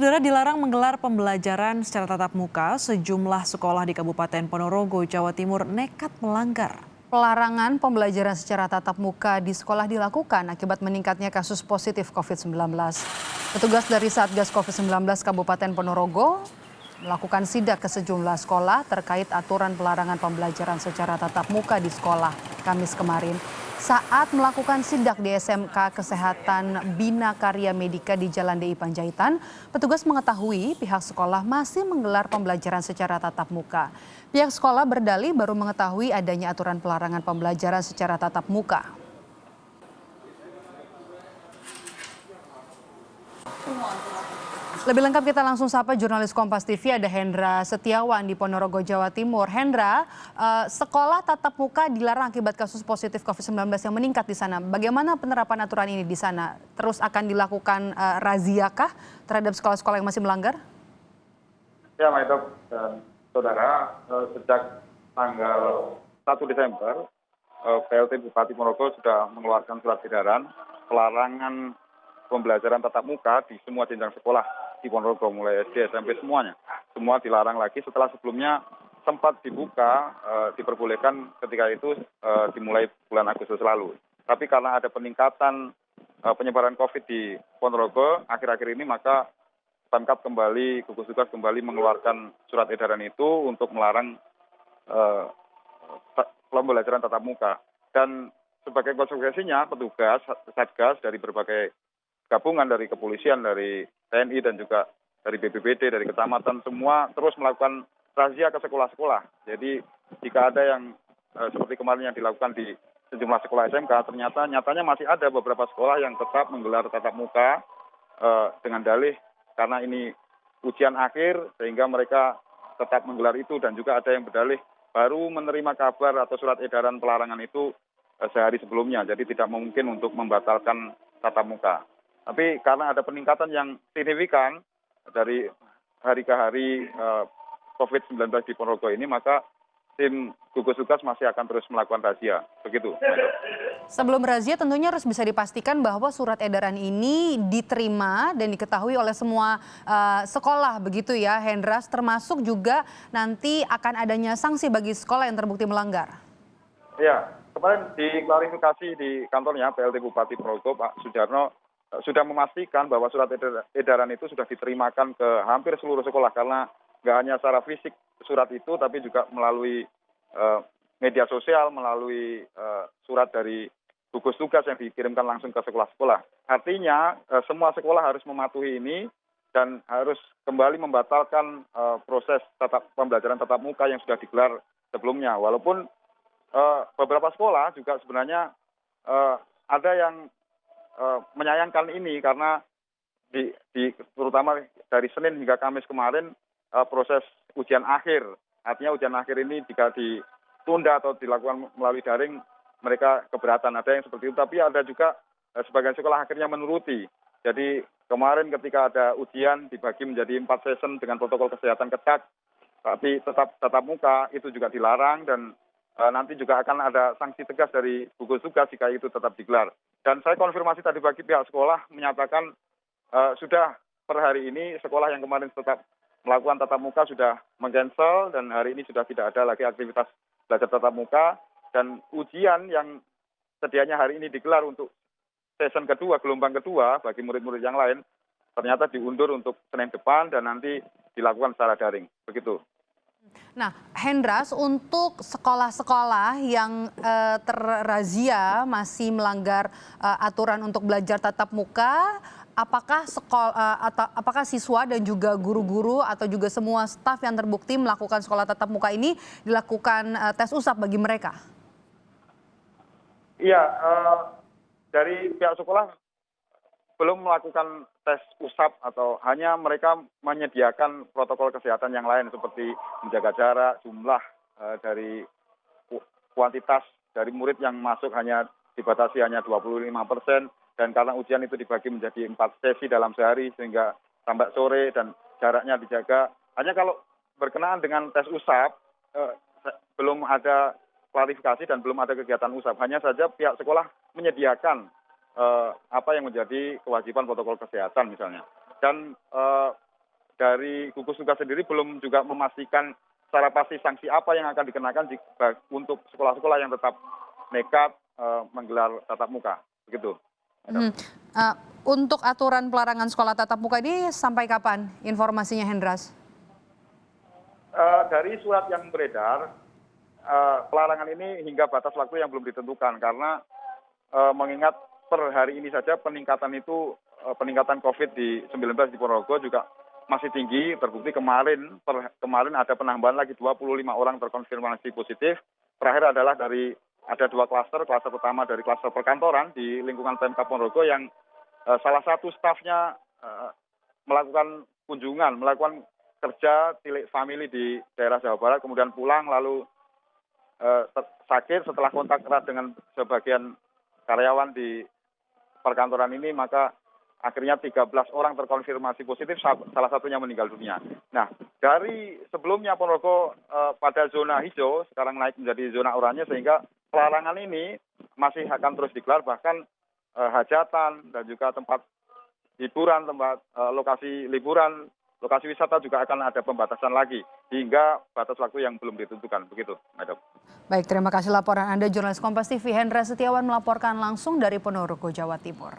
Saudara dilarang menggelar pembelajaran secara tatap muka, sejumlah sekolah di Kabupaten Ponorogo, Jawa Timur nekat melanggar. Pelarangan pembelajaran secara tatap muka di sekolah dilakukan akibat meningkatnya kasus positif COVID-19. Petugas dari Satgas COVID-19 Kabupaten Ponorogo melakukan sidak ke sejumlah sekolah terkait aturan pelarangan pembelajaran secara tatap muka di sekolah Kamis kemarin. Saat melakukan sidak di SMK Kesehatan Bina Karya Medika di Jalan DI Panjaitan, petugas mengetahui pihak sekolah masih menggelar pembelajaran secara tatap muka. Pihak sekolah berdalih baru mengetahui adanya aturan pelarangan pembelajaran secara tatap muka. Lebih lengkap kita langsung sapa jurnalis Kompas TV ada Hendra Setiawan di Ponorogo, Jawa Timur. Hendra, sekolah tatap muka dilarang akibat kasus positif COVID-19 yang meningkat di sana. Bagaimana penerapan aturan ini di sana? Terus akan dilakukan razia kah terhadap sekolah-sekolah yang masih melanggar? Ya, Maidop dan saudara, sejak tanggal 1 Desember, PLT Bupati Ponorogo sudah mengeluarkan surat edaran pelarangan pembelajaran tatap muka di semua jenjang sekolah di Ponorogo, mulai SD, SMP semuanya. Semua dilarang lagi setelah sebelumnya sempat dibuka, diperbolehkan ketika itu dimulai bulan Agustus lalu. Tapi karena ada peningkatan penyebaran COVID di Ponorogo akhir-akhir ini, maka Pemkab kembali, gugus tugas kembali mengeluarkan surat edaran itu untuk melarang pembelajaran tatap muka. Dan sebagai konsekuensinya petugas Satgas dari berbagai gabungan, dari kepolisian, dari TNI dan juga dari BPBD, dari kecamatan, semua terus melakukan razia ke sekolah-sekolah. Jadi jika ada yang seperti kemarin yang dilakukan di sejumlah sekolah SMK, nyatanya masih ada beberapa sekolah yang tetap menggelar tatap muka dengan dalih karena ini ujian akhir sehingga mereka tetap menggelar itu, dan juga ada yang berdalih baru menerima kabar atau surat edaran pelarangan itu sehari sebelumnya, jadi tidak mungkin untuk membatalkan tatap muka. Tapi karena ada peningkatan yang signifikan dari hari ke hari COVID-19 di Ponorogo ini, maka tim gugus tugas masih akan terus melakukan razia. Begitu. Sebelum razia tentunya harus bisa dipastikan bahwa surat edaran ini diterima dan diketahui oleh semua sekolah, begitu ya Hendras, termasuk juga nanti akan adanya sanksi bagi sekolah yang terbukti melanggar. Ya, kemarin diklarifikasi di kantornya PLT Bupati Ponorogo, Pak Sujarno sudah memastikan bahwa surat edaran itu sudah diterimakan ke hampir seluruh sekolah, karena nggak hanya secara fisik surat itu, tapi juga melalui media sosial, melalui surat dari gugus tugas yang dikirimkan langsung ke sekolah-sekolah. Artinya semua sekolah harus mematuhi ini dan harus kembali membatalkan proses pembelajaran tatap muka yang sudah digelar sebelumnya. Walaupun beberapa sekolah juga sebenarnya ada yang menyayangkan ini, karena terutama dari Senin hingga Kamis kemarin proses ujian akhir. Artinya ujian akhir ini jika ditunda atau dilakukan melalui daring, mereka keberatan. Ada yang seperti itu, tapi ada juga sebagian sekolah akhirnya menuruti. Jadi kemarin ketika ada ujian dibagi menjadi 4 session dengan protokol kesehatan ketat, tapi tetap tatap muka, itu juga dilarang, dan nanti juga akan ada sanksi tegas dari gugus tugas jika itu tetap digelar. Dan saya konfirmasi tadi bagi pihak sekolah menyatakan sudah per hari ini sekolah yang kemarin tetap melakukan tatap muka sudah meng-cancel, dan hari ini sudah tidak ada lagi aktivitas belajar tatap muka, dan ujian yang sedianya hari ini digelar untuk season kedua, gelombang kedua bagi murid-murid yang lain, ternyata diundur untuk Senin depan dan nanti dilakukan secara daring. Begitu. Nah, Hendras, untuk sekolah-sekolah yang terrazia masih melanggar aturan untuk belajar tatap muka, apakah siswa dan juga guru-guru atau juga semua staf yang terbukti melakukan sekolah tatap muka ini dilakukan tes usap bagi mereka? Iya, dari pihak sekolah belum melakukan tes usap, atau hanya mereka menyediakan protokol kesehatan yang lain seperti menjaga jarak, jumlah dari kuantitas dari murid yang masuk hanya dibatasi hanya 25%, dan karena ujian itu dibagi menjadi 4 sesi dalam sehari sehingga sampai sore dan jaraknya dijaga. Hanya kalau berkenaan dengan tes usap belum ada klarifikasi dan belum ada kegiatan usap. Hanya saja pihak sekolah menyediakan apa yang menjadi kewajiban protokol kesehatan misalnya. Dan dari gugus tugas sendiri belum juga memastikan secara pasti sanksi apa yang akan dikenakan untuk sekolah-sekolah yang tetap nekat menggelar tatap muka. Begitu. Mhm. Untuk aturan pelarangan sekolah tatap muka ini sampai kapan informasinya, Hendras? Dari surat yang beredar, pelarangan ini hingga batas waktu yang belum ditentukan karena mengingat per hari ini saja peningkatan COVID-19 di Ponorogo juga masih tinggi. Terbukti kemarin ada penambahan lagi 25 orang terkonfirmasi positif. Terakhir adalah ada 2 klaster pertama dari klaster perkantoran di lingkungan Pemkab Ponorogo yang salah satu stafnya melakukan kerja tilik famili di daerah Jawa Barat, kemudian pulang lalu sakit setelah kontak erat dengan sebagian karyawan di perkantoran ini, maka akhirnya 13 orang terkonfirmasi positif, salah satunya meninggal dunia. Nah, dari sebelumnya Ponorogo pada zona hijau, sekarang naik menjadi zona oranye, sehingga pelarangan ini masih akan terus digelar, bahkan hajatan dan juga tempat hiburan, lokasi liburan, lokasi wisata juga akan ada pembatasan lagi hingga batas waktu yang belum ditentukan. Begitu, Madam. Baik, terima kasih laporan Anda, jurnalis Kompas TV Hendra Setiawan melaporkan langsung dari Ponorogo, Jawa Timur.